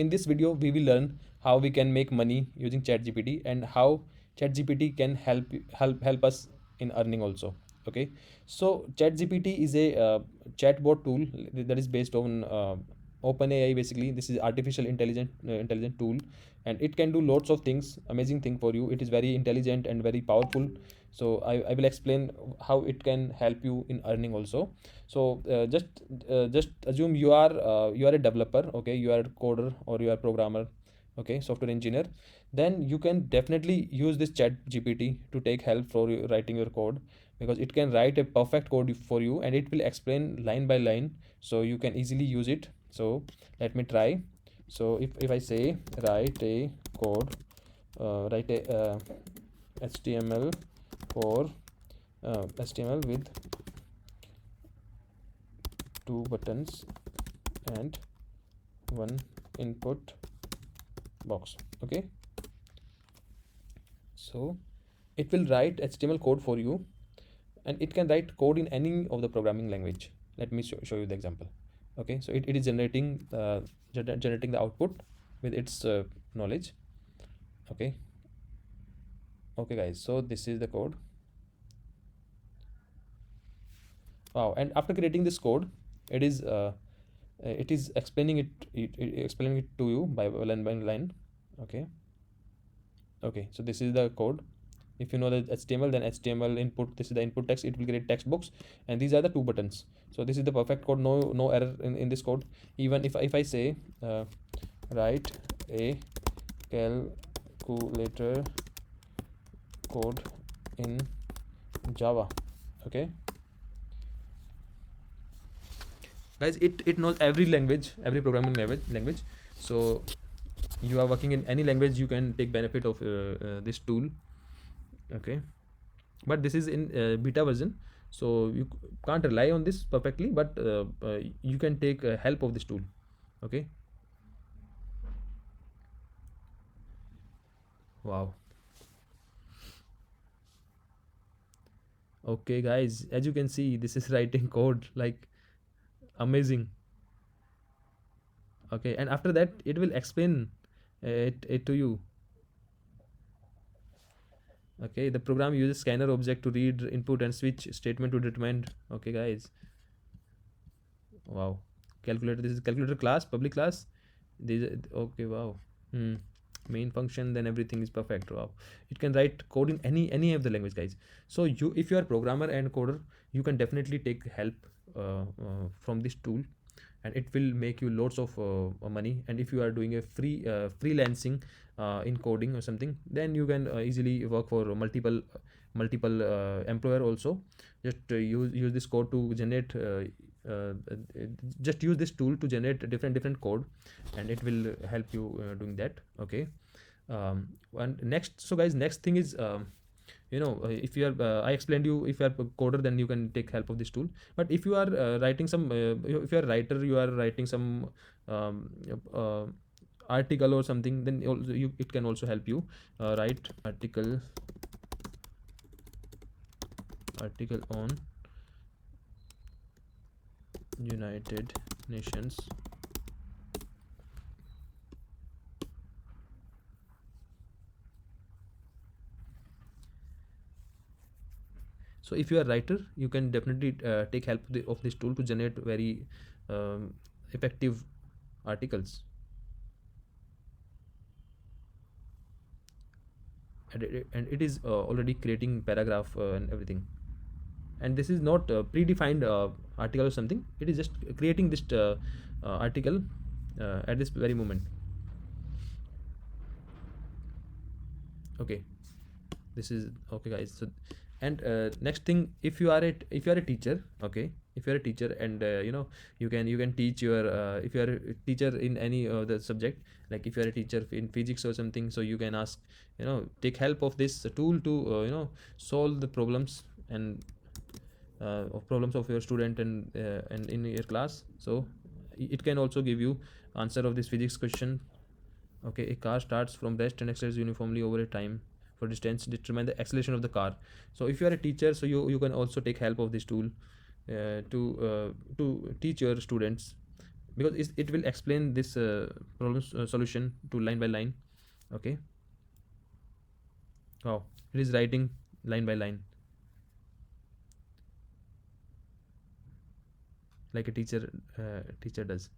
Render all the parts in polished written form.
In this video, we will learn how we can make money using ChatGPT and how ChatGPT can help us in earning also. Okay, so ChatGPT is a chatbot tool that is based on OpenAI. Basically, this is artificial intelligent tool, and it can do lots of things, amazing thing for you. It is very intelligent and very powerful. So I will explain how it can help you in earning also. So just assume you are a developer, okay, you are a coder or you are a programmer, okay, software engineer. Then you can definitely use this chat gpt to take help for you writing your code, because it can write a perfect code for you and it will explain line by line, so you can easily use it. So let me try. So if I say write a code, write a html for html with two buttons and one input box, okay, so it will write html code for you, and it can write code in any of the programming language. Let me show you the example. Okay, so it is generating the output with its knowledge. Okay, okay guys, so this is the code. Wow, and after creating this code, it is explaining it to you by line by line. Okay, okay, so this is the code. If you know the html, then html input, this is the input text, it will create text box, and these are the two buttons. So this is the perfect code, no error in this code. Even if I say write a calculator code in java, okay guys, it knows every language, every programming language. So you are working in any language, you can take benefit of this tool. Okay, but this is in beta version, so you can't rely on this perfectly, but you can take help of this tool. Okay, wow. Okay guys, as you can see, this is writing code like amazing. Okay, and after that it will explain it to you. Okay, the program uses scanner object to read input and switch statement to determine. Okay guys, wow. Calculator, this is calculator class, public class. This, okay, wow. Hmm. Main function, then everything is perfect. Wow, it can write code in any of the language, guys. So you, if you are programmer and coder, you can definitely take help from this tool, and it will make you lots of money. And if you are doing a freelancing in coding or something, then you can easily work for multiple employer also. Just use this code to generate uh, just use this tool to generate different code, and it will help you doing that. Okay, and next, so guys, next thing is if you are I explained you, if you are a coder, then you can take help of this tool. But if you are writing some if you are a writer, you are writing some um, uh, article or something, then also it can also help you write article on United Nations. So if you are a writer, you can definitely take help of this tool to generate very effective articles. And it is already creating paragraph and everything. And this is not predefined article or something, it is just creating this article at this very moment. Okay, this is okay guys. So, and next thing, if you are a teacher, okay, if you are a teacher, and you can teach your if you are a teacher in any the subject, like if you are a teacher in physics or something, so you can ask, take help of this tool to solve the problems and of problems of your student and in your class. So it can also give you answer of this physics question. Okay, a car starts from rest and accelerates uniformly over a time. For distance, determine the acceleration of the car. So if you are a teacher, so you can also take help of this tool to teach your students because it will explain this problem solution to line by line. Okay. Wow, it is writing line by line like a teacher does.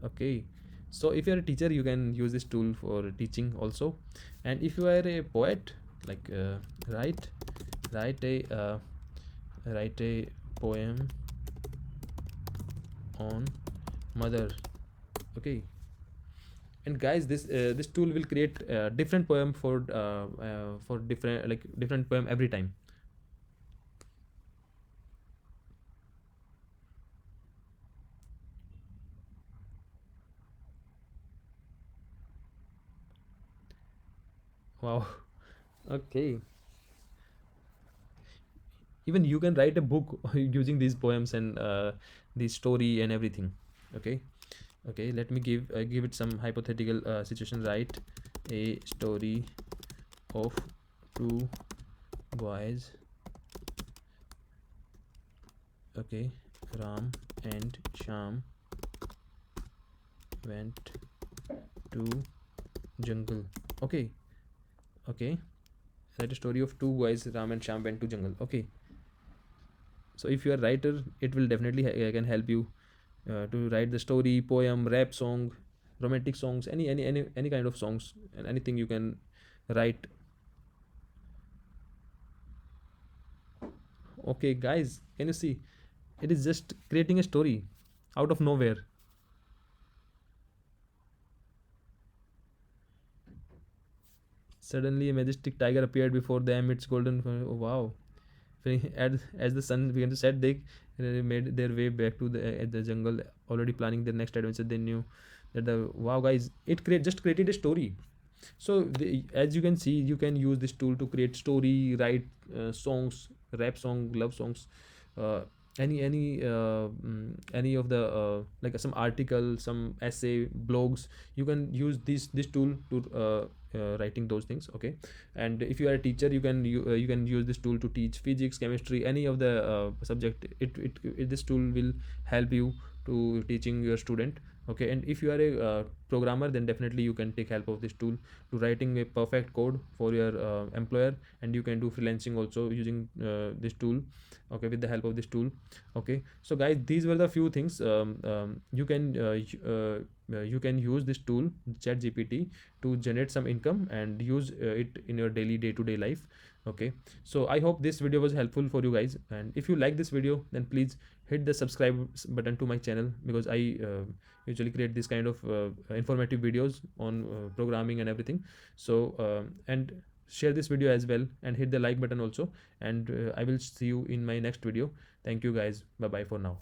Okay, so if you're a teacher, you can use this tool for teaching also. And if you are a poet, like write write a write a poem on mother. Okay. And guys, this tool will create different poem for different, like different poem every time. Wow. Okay, even you can write a book using these poems and the story and everything. Okay. Okay, let me give it some hypothetical situation. Write a story of two boys. Okay. Ram and Sham went to jungle. Okay. Okay, write a story of two boys, Ram and Sham went to jungle. Okay, so if you are a writer, it will definitely can help you to write the story, poem, rap song, romantic songs, any kind of songs, and anything you can write. Okay, guys, can you see? It is just creating a story out of nowhere. Suddenly, a majestic tiger appeared before them. Its golden. Oh, wow! As the sun began to set, they made their way back to the jungle, already planning their next adventure. They knew that the wow, guys, it just created a story. So as you can see, you can use this tool to create story, write songs, rap song, love songs, uh, any of the like some article, some essay, blogs. You can use this tool to writing those things. Okay. And if you are a teacher, you can use this tool to teach physics, chemistry, any of the subject. This tool will help you to teaching your student. Okay. And if you are a programmer, then definitely you can take help of this tool to writing a perfect code for your employer. And you can do freelancing also using this tool. Okay, with the help of this tool. Okay, so guys, these were the few things. You can use this tool, chat gpt, to generate some income and use it in your daily day-to-day life. Okay, so I hope this video was helpful for you guys, and if you like this video, then please hit the subscribe button to my channel, because I usually create this kind of informative videos on programming and everything. So and share this video as well, and hit the like button also. And I will see you in my next video. Thank you guys. Bye bye for now.